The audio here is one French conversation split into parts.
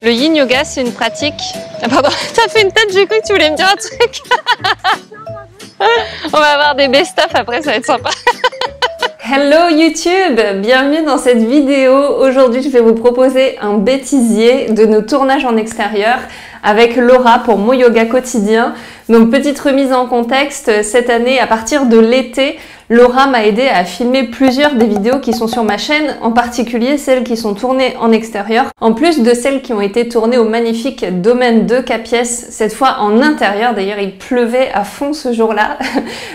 Le yin yoga, c'est une pratique... Ah pardon, t'as fait une tête, j'ai cru que tu voulais me dire un truc. On va avoir des best-of après, ça va être sympa. Hello YouTube, bienvenue dans cette vidéo. Aujourd'hui, je vais vous proposer un bêtisier de nos tournages en extérieur avec Laura pour Mon Yoga Quotidien. Donc, petite remise en contexte, cette année, à partir de l'été, Laura m'a aidé à filmer plusieurs des vidéos qui sont sur ma chaîne, en particulier celles qui sont tournées en extérieur, en plus de celles qui ont été tournées au magnifique domaine de Capiès, cette fois en intérieur. D'ailleurs, il pleuvait à fond ce jour-là,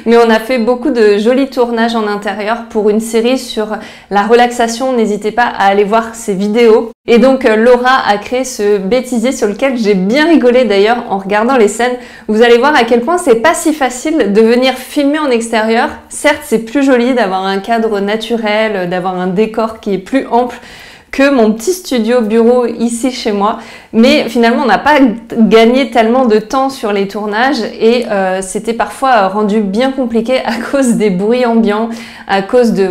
mais on a fait beaucoup de jolis tournages en intérieur pour une série sur la relaxation. N'hésitez pas à aller voir ces vidéos. Et donc, Laura a créé ce bêtisier sur lequel j'ai bien rigolé d'ailleurs en regardant les scènes. Vous allez voir à quel point c'est pas si facile de venir filmer en extérieur. Certes, c'est plus joli d'avoir un cadre naturel, d'avoir un décor qui est plus ample que mon petit studio bureau ici chez moi, mais finalement on n'a pas gagné tellement de temps sur les tournages et c'était parfois rendu bien compliqué à cause des bruits ambiants, à cause de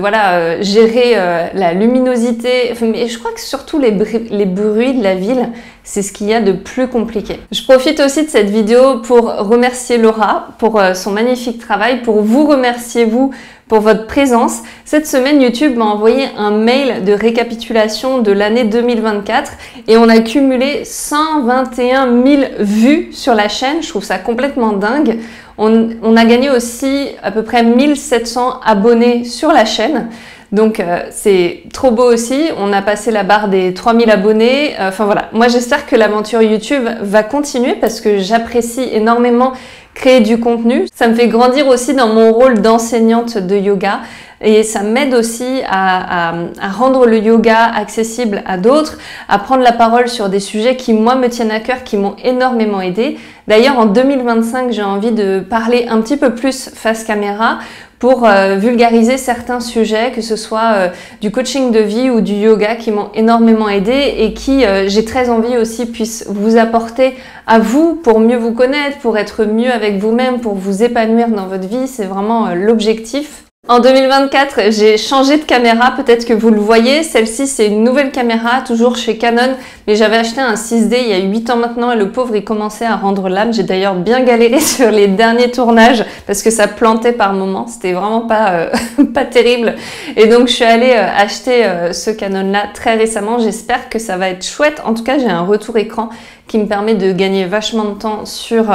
gérer la luminosité, mais je crois que surtout les bruits de la ville, c'est ce qu'il y a de plus compliqué. Je profite aussi de cette vidéo pour remercier Laura pour son magnifique travail, pour vous remercier vous pour votre présence. Cette semaine, YouTube m'a envoyé un mail de récapitulation de l'année 2024 et on a cumulé 121 000 vues sur la chaîne. Je trouve ça complètement dingue. On a gagné aussi à peu près 1700 abonnés sur la chaîne. Donc c'est trop beau aussi, on a passé la barre des 3000 abonnés, enfin voilà. Moi j'espère que l'aventure YouTube va continuer parce que j'apprécie énormément créer du contenu. Ça me fait grandir aussi dans mon rôle d'enseignante de yoga et ça m'aide aussi à rendre le yoga accessible à d'autres, à prendre la parole sur des sujets qui moi me tiennent à cœur, qui m'ont énormément aidé. D'ailleurs en 2025 j'ai envie de parler un petit peu plus face caméra pour vulgariser certains sujets, que ce soit du coaching de vie ou du yoga qui m'ont énormément aidé et qui, j'ai très envie aussi, puissent vous apporter à vous pour mieux vous connaître, pour être mieux avec vous-même, pour vous épanouir dans votre vie. C'est vraiment l'objectif. En 2024, j'ai changé de caméra, peut-être que vous le voyez. Celle-ci, c'est une nouvelle caméra, toujours chez Canon, mais j'avais acheté un 6D il y a 8 ans maintenant et le pauvre, il commençait à rendre l'âme. J'ai d'ailleurs bien galéré sur les derniers tournages parce que ça plantait par moments. C'était vraiment pas terrible. Et donc, je suis allée acheter ce Canon-là très récemment. J'espère que ça va être chouette. En tout cas, j'ai un retour écran qui me permet de gagner vachement de temps sur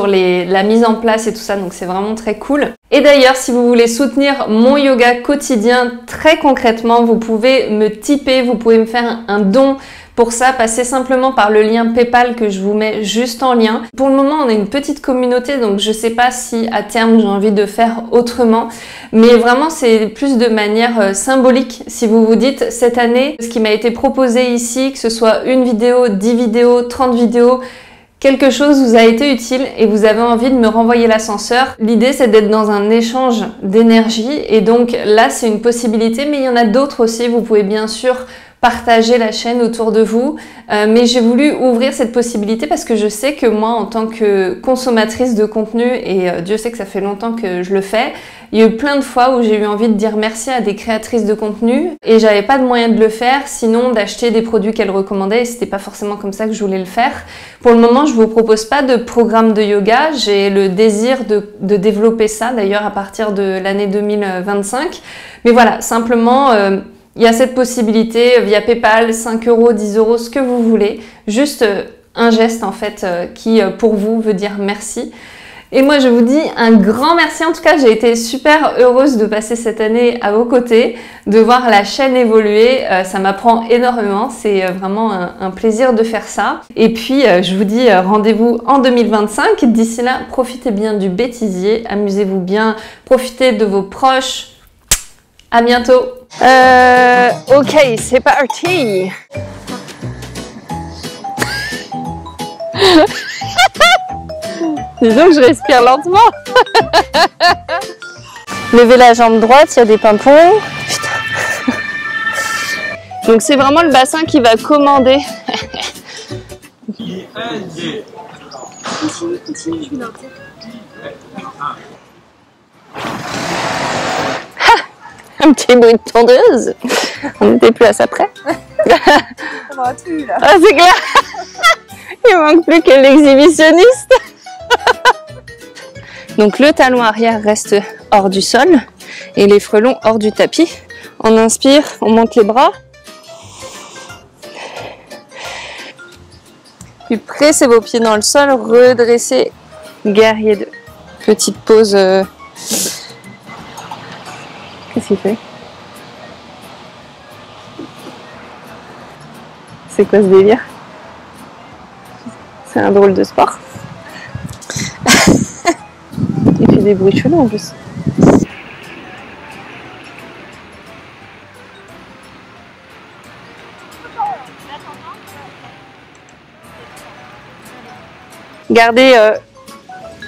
la mise en place et tout ça, donc c'est vraiment très cool. Et d'ailleurs, si vous voulez soutenir mon yoga quotidien très concrètement, vous pouvez me tiper, vous pouvez me faire un don. Pour ça, passez simplement par le lien PayPal que je vous mets juste en lien. Pour le moment, on est une petite communauté, donc je sais pas si à terme j'ai envie de faire autrement, mais vraiment c'est plus de manière symbolique. Si vous vous dites, cette année, ce qui m'a été proposé ici, que ce soit une vidéo, 10 vidéos, 30 vidéos, quelque chose vous a été utile et vous avez envie de me renvoyer l'ascenseur. L'idée, c'est d'être dans un échange d'énergie et donc là, c'est une possibilité, mais il y en a d'autres aussi. Vous pouvez bien sûr partager la chaîne autour de vous, mais j'ai voulu ouvrir cette possibilité parce que je sais que moi, en tant que consommatrice de contenu, et Dieu sait que ça fait longtemps que je le fais, il y a eu plein de fois où j'ai eu envie de dire merci à des créatrices de contenu et j'avais pas de moyen de le faire, sinon d'acheter des produits qu'elles recommandaient et c'était pas forcément comme ça que je voulais le faire. Pour le moment, je vous propose pas de programme de yoga, j'ai le désir de développer ça d'ailleurs à partir de l'année 2025, mais voilà, simplement il y a cette possibilité via PayPal, 5 €, 10 €, ce que vous voulez. Juste un geste en fait qui pour vous veut dire merci. Et moi je vous dis un grand merci. En tout cas, j'ai été super heureuse de passer cette année à vos côtés, de voir la chaîne évoluer. Ça m'apprend énormément. C'est vraiment un plaisir de faire ça. Et puis je vous dis rendez-vous en 2025. D'ici là, profitez bien du bêtisier, amusez-vous bien, profitez de vos proches. À bientôt. Ok, c'est parti. Dis donc, je respire lentement. Levez la jambe droite, il y a des pimpons. Putain. Donc c'est vraiment le bassin qui va commander. Un petit bruit de tondeuse. On n'était plus à ça près. On va tout là. Ah, c'est clair. Il manque plus que l'exhibitionniste. Donc le talon arrière reste hors du sol et les frelons hors du tapis. On inspire, on monte les bras. Puis pressez vos pieds dans le sol, redressez, guerrier 2. Petite pause. Qu'est-ce qu'il fait? C'est quoi ce délire? C'est un drôle de sport. Il fait des bruits chelous en plus. Gardez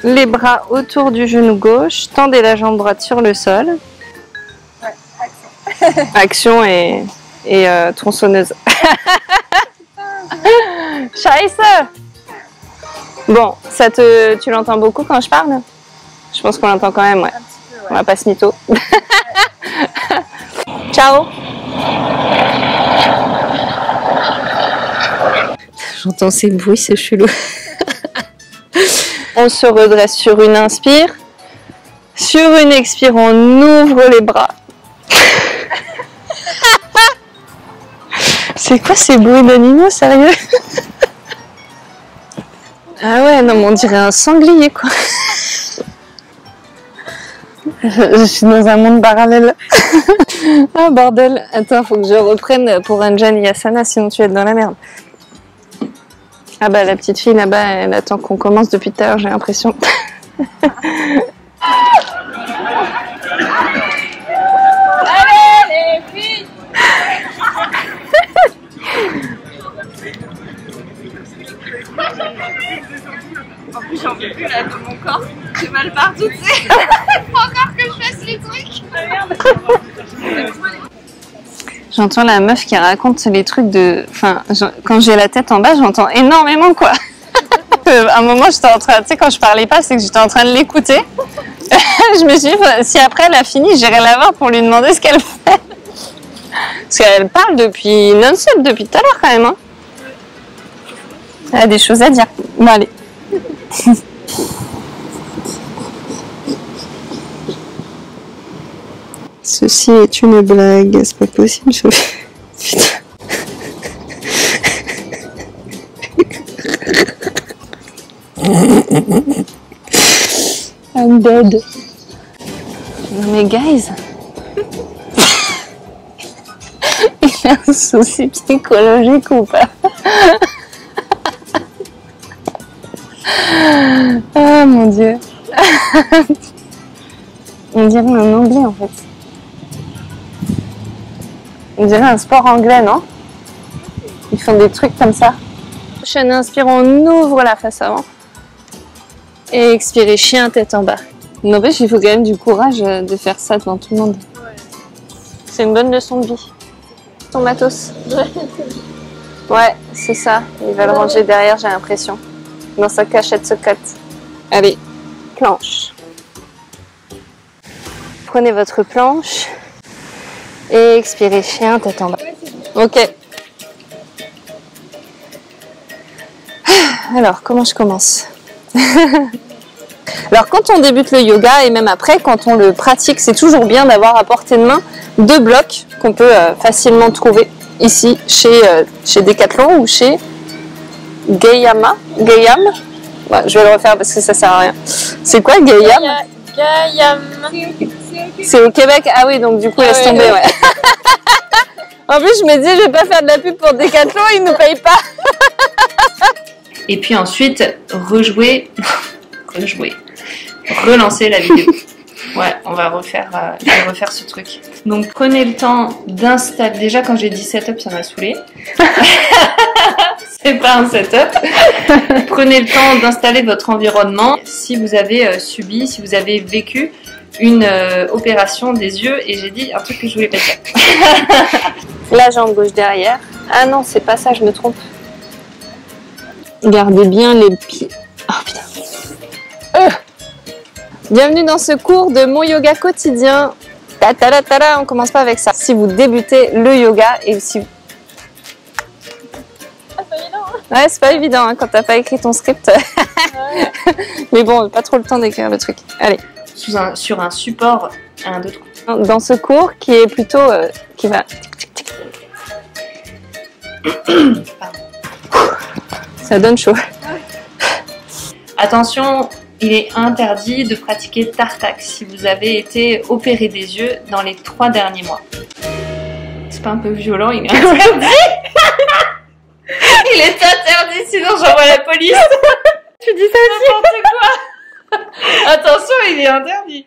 les bras autour du genou gauche, tendez la jambe droite sur le sol. Ouais, action. Action et tronçonneuse. Scheiße! Bon, tu l'entends beaucoup quand je parle? Je pense qu'on l'entend quand même, ouais. Un petit peu, ouais. On va pas se mytho. Ciao! J'entends ces bruits, c'est chelou. On se redresse sur une inspire. Sur une expire, on ouvre les bras. C'est quoi ces bruits d'animaux, sérieux? Ah ouais, non mais on dirait un sanglier quoi. Je suis dans un monde parallèle. Ah bordel, attends, faut que je reprenne pour Anjani Asana, sinon tu vas être dans la merde. Ah bah la petite fille là-bas, elle attend qu'on commence depuis tout à l'heure, j'ai l'impression. Allez les filles! En plus j'en peux plus là de mon corps, j'ai mal partout, tu sais. Faut encore que je fasse les trucs. Ah merde. J'entends la meuf qui raconte les trucs de... Enfin, quand j'ai la tête en bas, j'entends énormément quoi. À un moment, j'étais en train... Tu sais, quand je parlais pas, c'est que j'étais en train de l'écouter. Je me suis dit, si après elle a fini, j'irai la voir pour lui demander ce qu'elle fait. Parce qu'elle parle depuis non-stop, depuis tout à l'heure quand même. Hein. Elle a des choses à dire. Bon, allez. Ceci est une blague, c'est pas possible. Putain. I'm dead. Non mais guys, il a un souci psychologique ou pas? Ah mon dieu. On dirait un anglais en fait. On dirait un sport anglais, non? Ils font des trucs comme ça. Prochaine inspire, on ouvre la face avant. Et expirez, chien tête en bas. N'empêche, il faut quand même du courage de faire ça devant tout le monde. Ouais. C'est une bonne leçon de vie. Ton matos. Ouais, c'est ça. Il va le ranger derrière, j'ai l'impression. Dans sa cachette secrète. Allez, planche. Prenez votre planche. Et expirez, chien tête en bas. Ok. Alors, comment je commence? Alors, quand on débute le yoga et même après, quand on le pratique, c'est toujours bien d'avoir à portée de main 2 blocs qu'on peut facilement trouver ici chez Decathlon ou chez Gayam. Ouais, je vais le refaire parce que ça sert à rien. C'est quoi Gayam? Gayam. C'est au Québec. Ah oui, donc du coup, laisse tomber, ouais. En plus, je me dis, je vais pas faire de la pub pour Decathlon, ils nous payent pas. Et puis ensuite, relancer la vidéo. Ouais, on va refaire, je vais refaire ce truc. Donc prenez le temps d'installer. Déjà quand j'ai dit setup, ça m'a saoulé. C'est pas un setup. Prenez le temps d'installer votre environnement. Si vous avez subi, si vous avez vécu une opération des yeux, et j'ai dit un truc que je voulais pas dire. La jambe gauche derrière. Ah non, c'est pas ça, je me trompe. Gardez bien les pieds. Oh putain. Bienvenue dans ce cours de mon yoga quotidien. Ta-ta-la-ta-la, on commence pas avec ça. Si vous débutez le yoga et si... Ah, ça y est là, hein. Ouais, c'est pas évident hein, quand t'as pas écrit ton script. Mais bon, pas trop le temps d'écrire le truc. Allez. Sur un support 1, 2, 3. Dans ce cours qui est plutôt... qui va... Ça donne chaud. Attention, il est interdit de pratiquer tartac si vous avez été opéré des yeux dans les 3 derniers mois. C'est pas un peu violent, il est interdit. Il est interdit, sinon j'envoie la police. Tu dis ça aussi? N'importe quoi. Attention, il est interdit.